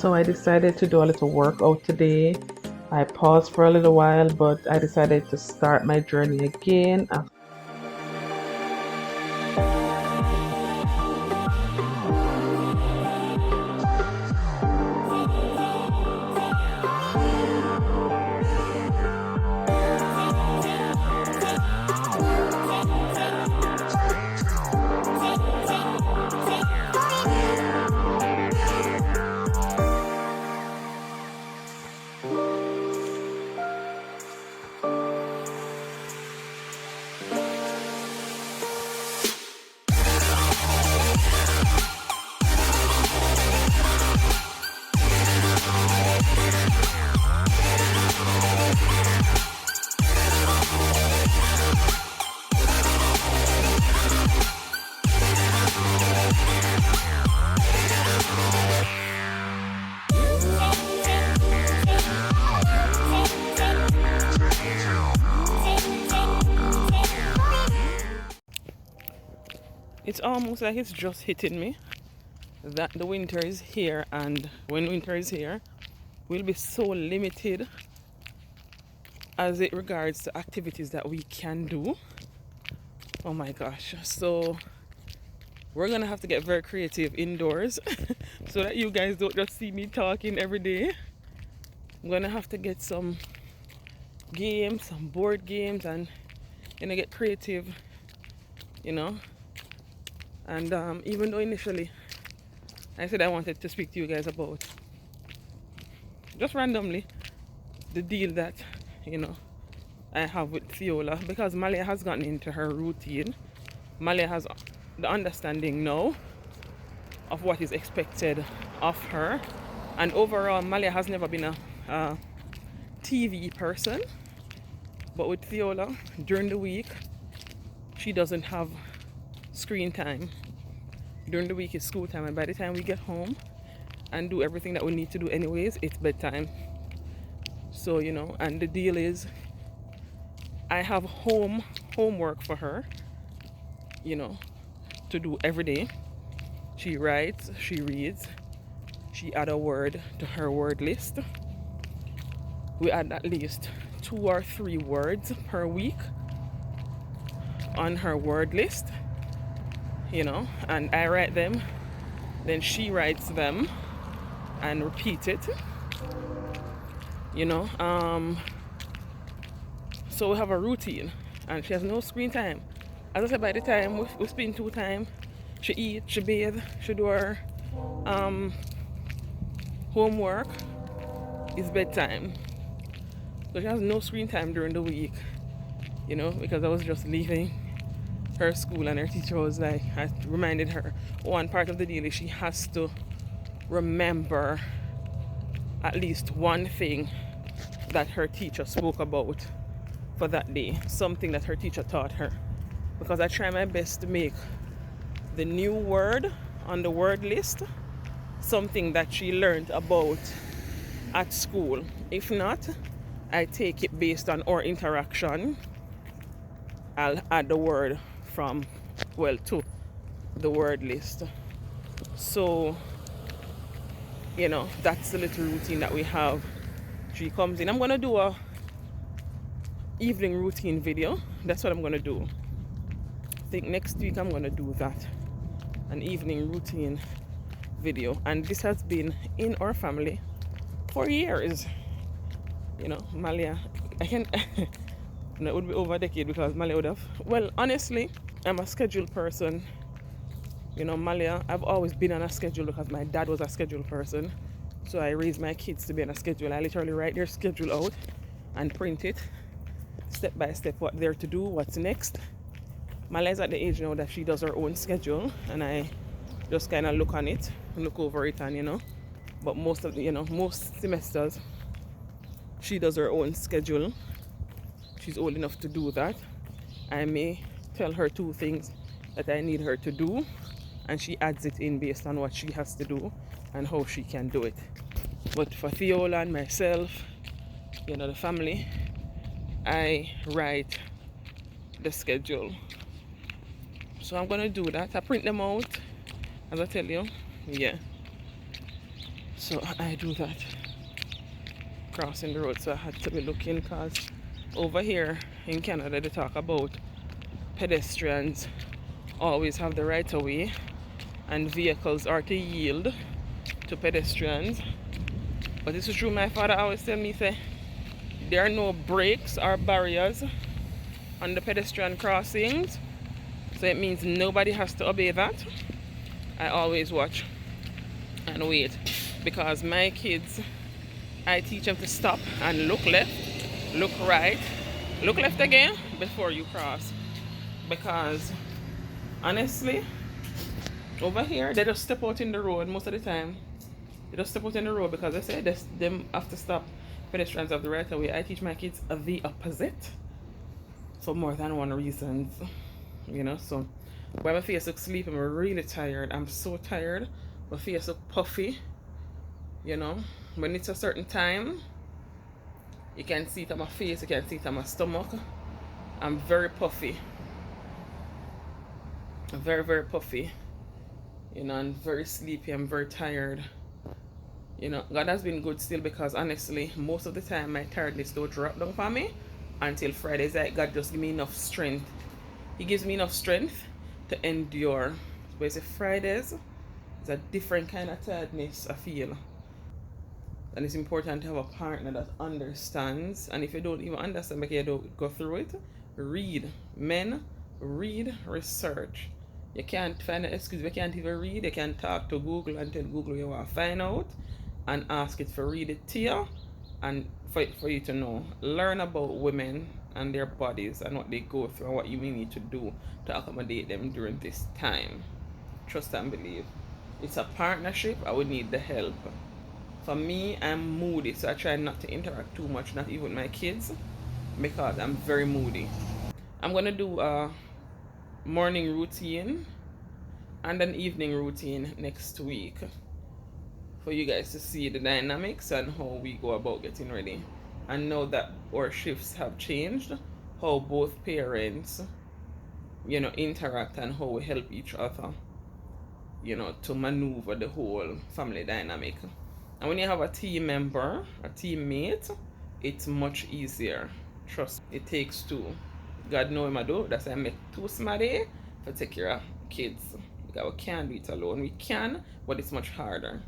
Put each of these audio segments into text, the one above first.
So I decided to do a little workout today. I paused for a little while, but I decided to start my journey again. It's almost like it's just hitting me that the winter is here, and when winter is here, we'll be so limited as it regards to activities that we can do. Oh my gosh. So we're gonna have to get very creative indoors so that you guys don't just see me talking every day. I'm gonna have to get some games, some board games, and get creative, you know. And even though initially I said I wanted to speak to you guys about just randomly the deal that I have with Fiola, because Maleah has gotten into her routine. Maleah has the understanding now of what is expected of her, and overall Maleah has never been a TV person, but with Fiola during the week she doesn't have screen time. During the week is school time, and by the time we get home and do everything that we need to do anyways, it's bedtime. So and the deal is I have homework for her to do every day. She writes, she reads, she add a word to her word list. We add at least 2 or 3 words per week on her word list, and I write them, then she writes them and repeat it, so we have a routine, and she has no screen time. As I said, by the time we spend 2 time, she eat, she bathe, she do her homework, it's bedtime. So she has no screen time during the week, because I was just leaving her school, and her teacher was like, I reminded her, one part of the deal is she has to remember at least one thing that her teacher spoke about for that day, something that her teacher taught her, because I try my best to make the new word on the word list something that she learned about at school. If not, I take it based on our interaction. I'll add the word to the word list. So that's the little routine that we have. She comes in. I'm gonna do a evening routine video. That's what I'm gonna do. I think next week I'm gonna do that, an evening routine video. And this has been in our family for years. Maleah, I can no, it would be over a decade, because Maleah would have, well, honestly, I'm a schedule person. Maleah, I've always been on a schedule because my dad was a schedule person. So I raised my kids to be on a schedule. I literally write their schedule out and print it step by step, what they're to do, what's next. Maleah's at the age now that she does her own schedule, and I just kind of look on it, look over it, and but most of the, most semesters she does her own schedule. She's old enough to do that. I may tell her 2 things that I need her to do, and she adds it in based on what she has to do and how she can do it. But for Fiola and myself, the family, I write the schedule. So I'm gonna do that. I print them out, as I tell you. Yeah. So I do that crossing the road. So I had to be looking, because over here in Canada they talk about pedestrians always have the right of way and vehicles are to yield to pedestrians. But this is true. My father always tell me, say, there are no brakes or barriers on the pedestrian crossings. So it means nobody has to obey that. I always watch and wait, because my kids, I teach them to stop and look left, look right, look left again before you cross. Because honestly, over here they just step out in the road most of the time. They just step out in the road because they say them have to stop. Pedestrians have the right of way. I teach my kids the opposite for more than one reason. You know, so when my face looks sleepy, I'm really tired. I'm so tired. My face looks puffy. You know, when it's a certain time, you can see it on my face, you can see it on my stomach. I'm very puffy. Very, very puffy. You know, I'm very sleepy. I'm very tired. You know, God has been good still, because honestly, most of the time my tiredness don't drop down for me until Fridays. Like, God just give me enough strength. He gives me enough strength to endure. But it's Fridays, it's a different kind of tiredness I feel. And it's important to have a partner that understands. And if you don't even understand because you don't go through it, read. Men, read, research. You can't find an excuse. You can't even read. You can talk to Google and tell Google you want to find out and ask it to read it to you and for you to know. Learn about women and their bodies and what they go through and what you may need to do to accommodate them during this time. Trust and believe. It's a partnership. I would need the help. For me, I'm moody, so I try not to interact too much, not even with my kids, because I'm very moody. I'm gonna do a morning routine and an evening routine next week for you guys to see the dynamics and how we go about getting ready. And now that our shifts have changed, how both parents, you know, interact and how we help each other, you know, to maneuver the whole family dynamic. And when you have a team member, a teammate, it's much easier. Trust me, it takes two. God know him I do. That's why I make two somebody to take care of kids. Because we can't do it alone. We can, but it's much harder.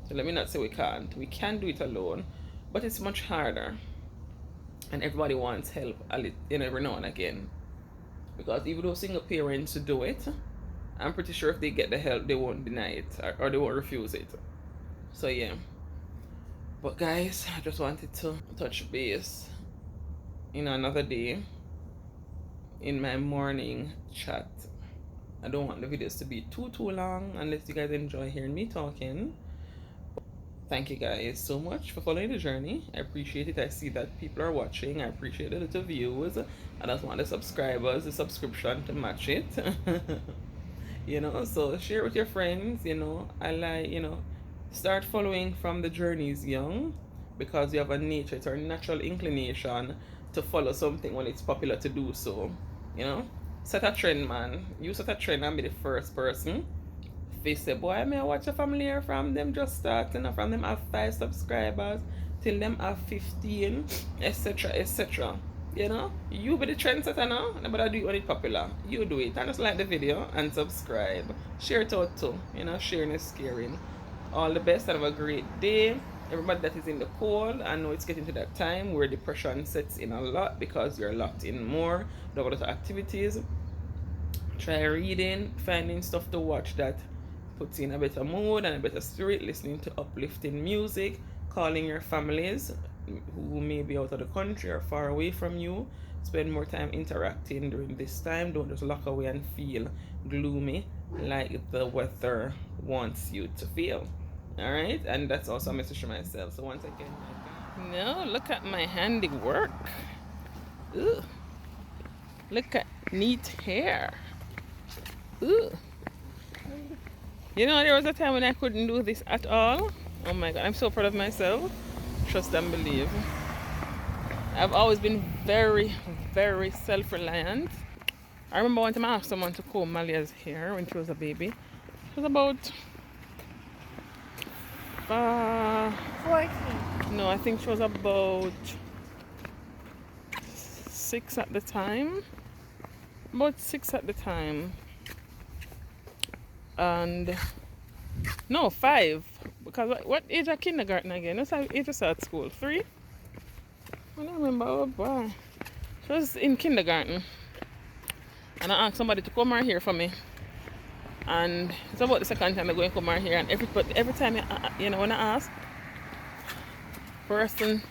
So let me not say we can't. We can do it alone, but it's much harder. And everybody wants help every now and again. Because even though single parents do it, I'm pretty sure if they get the help, they won't deny it or they won't refuse it. So yeah. But guys, I just wanted to touch base in another day in my morning chat. I don't want the videos to be too long unless you guys enjoy hearing me talking. Thank you guys so much for following the journey. I appreciate it. I see that people are watching. I appreciate the little views. I just want the subscribers, the subscription to match it. You know, so share it with your friends. You know, start following from the journeys young, because you have a nature, it's our natural inclination to follow something when it's popular to do so. You know, set a trend, man. You set a trend and be the first person. They say, boy, I may watch a family here from them just starting, from them have 5 subscribers till them have 15, etc., etc. You know, you be the trendsetter now. Nobody do it when it's popular. You do it. And just like the video and subscribe. Share it out too. You know, sharing is caring. All the best and have a great day. Everybody that is in the cold, I know it's getting to that time where depression sets in a lot because you're locked in more. Do a lot of activities. Try reading, finding stuff to watch that puts you in a better mood and a better spirit, listening to uplifting music, calling your families who may be out of the country or far away from you. Spend more time interacting during this time. Don't just lock away and feel gloomy like the weather wants you to feel. Alright, and that's also a message to myself. So once again, no, look at my handiwork. Ooh. Look at neat hair. Ooh. You know, there was a time when I couldn't do this at all. Oh my god, I'm so proud of myself. Trust and believe. I've always been very, very self-reliant. I remember one time I asked someone to comb Maleah's hair when she was a baby. It was about 14. No, I think she was about 6 at the time. About 6 at the time. And no, 5. Because what age of kindergarten again? What's her age was at school? 3? I don't remember. Oh boy. She was in kindergarten. And I asked somebody to come over here for me. And it's about the second time I'm going to come over here. And every time, when I ask, person,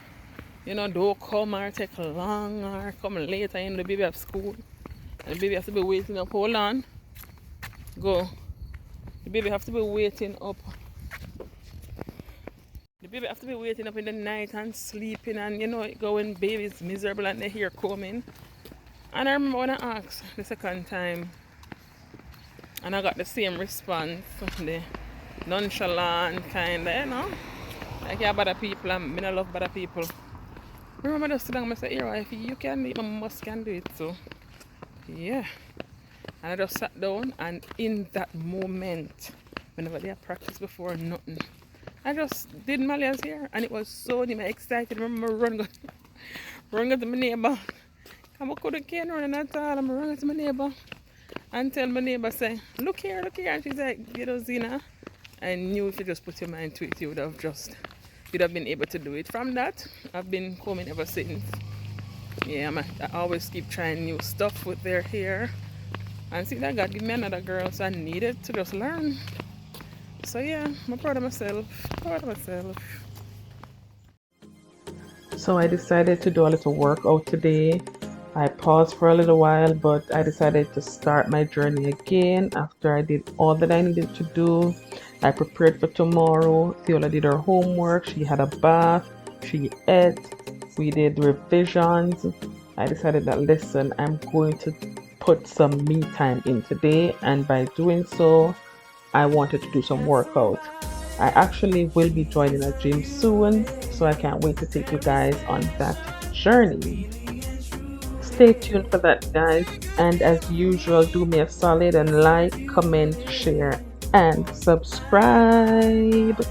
don't come or take long or come later, the baby have school. And the baby has to be waiting up. Hold on. Go. The baby have to be waiting up. The baby have to be waiting up in the night and sleeping, and it go when baby's miserable and they hear coming. And I remember when I asked the second time, and I got the same response, the nonchalant kind of, like you bother people and me not love bother people. I remember just sit down and say, if you can do it, I must can do it. So yeah. And I just sat down, and in that moment, whenever they had practiced before, nothing, I just did Maleah's hair, and it was so excited. I remember running to my neighbor. I couldn't run at all. I'm running to my neighbor and tell my neighbor, say, look here. And she's like, Zena, I knew if you just put your mind to it, you'd have been able to do it. From that, I've been combing ever since. Yeah, I always keep trying new stuff with their hair. And see that God give me another girl, so I needed to just learn. So yeah, I'm proud of myself. So I decided to do a little workout today. I paused for a little while, but I decided to start my journey again after I did all that I needed to do. I prepared for tomorrow. Theola did her homework. She had a bath. She ate. We did revisions. I decided that, listen, I'm going to put some me time in today, and by doing so, I wanted to do some workout. I actually will be joining a gym soon, so I can't wait to take you guys on that journey. Stay tuned for that, guys, and as usual, do me a solid and like, comment, share, and subscribe.